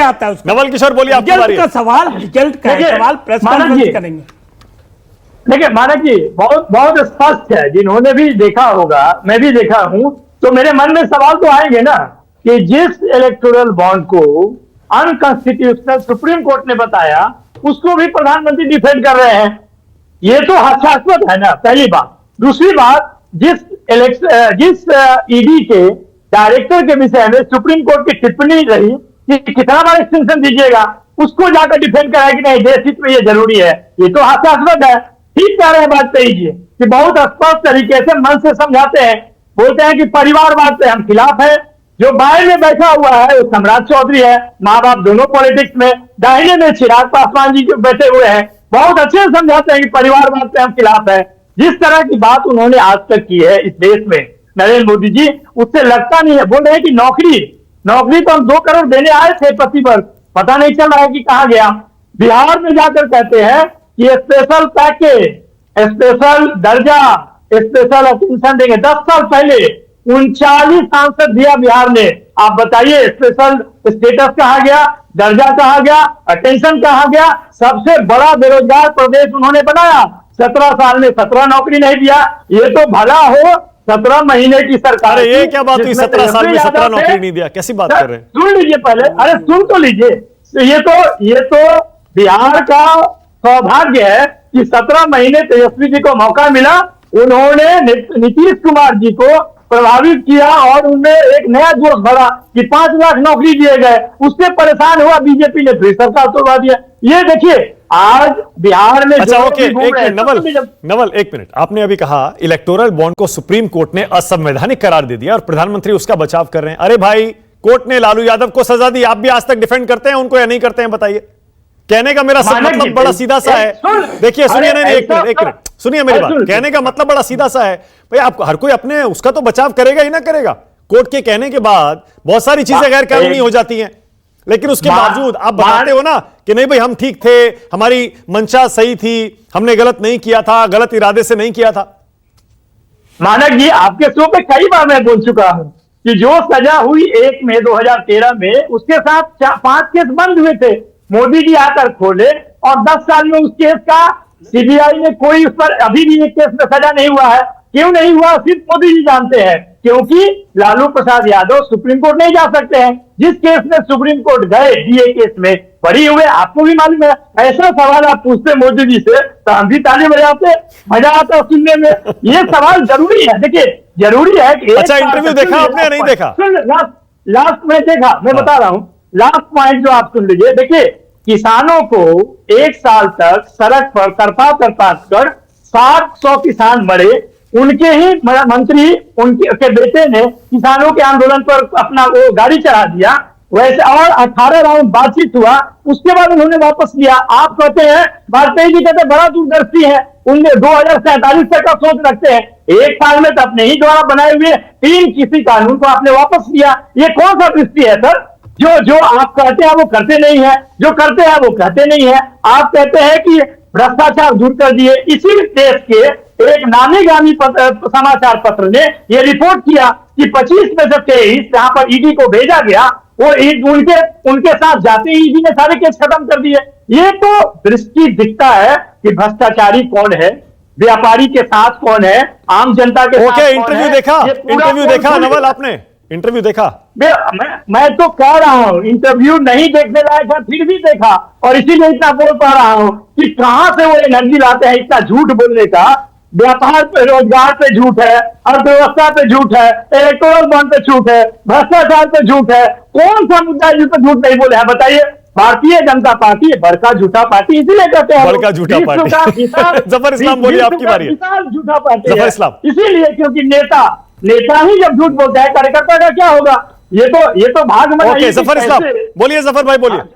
आता है उसका। नवल किशोर बोलिए, आपकी बारी रिजल्ट का सवाल, रिजल्ट का सवाल प्रेस कॉन्फ्रेंस करेंगे। देखिए मानक जी, बहुत बहुत स्पष्ट है, जिन्होंने भी देखा होगा, मैं भी देखा हूं, तो मेरे मन में सवाल तो आएंगे ना कि जिस इलेक्टोरल बॉन्ड को अनकॉन्स्टिट्यूशनल सुप्रीम कोर्ट ने बताया, उसको भी प्रधानमंत्री डिफेंड कर रहे हैं। ये तो हास्यास्पद है ना, पहली बात। दूसरी बात, जिस ईडी के डायरेक्टर के विषय में सुप्रीम कोर्ट की टिप्पणी रही कि कितना बार एक्सटेंशन दीजिएगा, उसको जाकर डिफेंड कराया कि नहीं, देश हित में ये जरूरी है। ये तो हास्यास्पद है। ठीक कह रहे हैं बात कही जी कि बहुत स्पष्ट तरीके से मन से समझाते हैं, बोलते हैं कि परिवारवाद से हम खिलाफ है। जो बाएं में बैठा हुआ है वो सम्राट चौधरी है, माँ बाप दोनों पॉलिटिक्स में, दाहिने में चिराग पासवान जी बैठे हुए हैं, बहुत अच्छे से समझाते हैं कि परिवारवाद से हम खिलाफ है। जिस तरह की बात उन्होंने आज तक की है इस देश में नरेंद्र मोदी जी, उससे लगता नहीं है। बोल रहे हैं कि नौकरी तो हम 2 करोड़ देने आए थे प्रति वर्ष, पता नहीं चल रहा है कि कहां गया। बिहार में जाकर कहते हैं कि स्पेशल पैकेज, स्पेशल दर्जा, स्पेशल अटेंशन देंगे। 10 साल पहले 39 सांसद दिया बिहार ने। आप बताइए स्पेशल स्टेटस कहा गया, दर्जा कहा गया, अटेंशन कहा गया। सबसे बड़ा बेरोजगार प्रदेश उन्होंने बनाया। 17 साल में 17 नौकरी नहीं दिया। ये तो भला हो 17 महीने की सरकार। ये क्या बात हुई, 17 साल में 17 नौकरी नहीं दिया? कैसी बात कर रहे हैं? सुन लीजिए पहले, अरे सुन तो लीजिए। ये तो बिहार का सौभाग्य है कि 17 महीने तेजस्वी जी को मौका मिला। उन्होंने नीतीश कुमार जी को प्रभावित किया और उनमें एक नया जोश भरा कि 5 लाख नौकरी दिए गए। उससे परेशान हुआ बीजेपी ने, फिर सरकार तोड़वा दिया। ये देखिए आज बिहार में। अच्छा ओके, एक मिनट नवल, एक मिनट। आपने अभी कहा इलेक्टोरल बॉन्ड को सुप्रीम कोर्ट ने असंवैधानिक करार दे दिया और प्रधानमंत्री उसका बचाव कर रहे हैं। अरे भाई, कोर्ट ने लालू यादव को सजा दी, आप भी आज तक डिफेंड करते हैं उनको या नहीं करते हैं? बताइए। कहने का मेरा मतलब बड़ा सीधा सा है। देखिए सुनिए, नहीं एक मिनट सुनिए मेरी बात। कहने का मतलब बड़ा सीधा सा है भाई, आप हर कोई अपने उसका तो बचाव करेगा ही ना करेगा। कोर्ट के कहने के बाद बहुत सारी चीजें गैर कानूनी हो जाती हैं, लेकिन उसके बावजूद आप बताते हो ना कि नहीं भाई हम ठीक थे, हमारी मंशा सही थी, हमने गलत नहीं किया था, गलत इरादे से नहीं किया था। मानक जी, आपके शो पे कई बार मैं बोल चुका हूं कि जो सजा हुई 1 मई 2013 में, उसके साथ 5 केस बंद हुए थे। मोदी जी आकर खोले और 10 साल में उस केस का सीबीआई ने कोई उस पर अभी भी एक केस में सजा नहीं हुआ है। क्यों नहीं हुआ सिर्फ मोदी जी जानते हैं, क्योंकि लालू प्रसाद यादव सुप्रीम कोर्ट नहीं जा सकते हैं। जिस केस में सुप्रीम कोर्ट गए, डीए केस में बरी हुए, आपको भी मालूम है। ऐसा सवाल आप पूछते मोदी जी से तो हम भी ताली बजाते, मजा आता सुनने में। ये सवाल जरूरी है। देखिए जरूरी है कि अच्छा, इंटरव्यू देखा आपने या नहीं देखा? लास्ट में देखा, मैं बता रहा हूं। लास्ट पॉइंट जो आप सुन लीजिए। देखिए किसानों को 1 साल तक सड़क पर तरपा कर 700 किसान मरे। उनके ही मंत्री, उनके बेटे ने किसानों के आंदोलन पर अपना वो गाड़ी चढ़ा दिया। वैसे और 18 राउंड बातचीत हुआ, उसके बाद उन्होंने वापस लिया। आप कहते हैं, वाजपेयी जी कहते बड़ा दूरदर्शी है, उनने 2047 तक का सोच रखते हैं। 1 साल में तो अपने ही द्वारा बनाए हुए 3 किसी कानून को आपने वापस लिया। ये कौन सा दृष्टि है सर? जो आप कहते हैं वो करते नहीं है, जो करते हैं वो कहते नहीं है। आप कहते हैं कि भ्रष्टाचार दूर कर दिए। इसी देश के एक नामी गामी समाचार पत्र ने यह रिपोर्ट किया कि 25 में से 23 जहां पर ईडी को भेजा गया, वो उनके साथ जाते ही ईडी ने सारे केस खत्म कर दिए। ये तो दृष्टि दिखता है कि भ्रष्टाचारी कौन है, व्यापारी के साथ कौन है, आम जनता के साथ कौन है। इंटरव्यू देखा नवल, आपने इंटरव्यू देखा? मैं तो कह रहा हूं इंटरव्यू नहीं देखने लायक है, फिर भी देखा और इसीलिए इतना बोल पा रहा हूं कि कहां से वो एनर्जी लाते हैं इतना झूठ बोलने का। व्यापार पे, रोजगार पे झूठ है, अर्थव्यवस्था पे झूठ है, इलेक्टोरल बॉन्ड पे झूठ है, भ्रष्टाचार पे झूठ है। कौन सा मुद्दा जिस पर झूठ नहीं बोले हैं बताइए? भारतीय जनता पार्टी बड़का झूठा पार्टी इसीलिए कहते हैं, बड़का झूठा पार्टी। जफर इस्लाम बोलिए, आपकी बारी है। झूठा पार्टी जफर इस्लाम, इसीलिए क्योंकि नेता ही जब झूठ बोलता है, कार्यकर्ता का क्या होगा? ये तो भाग में। ओके जफर इस्लाम बोलिए, जफर भाई बोलिए।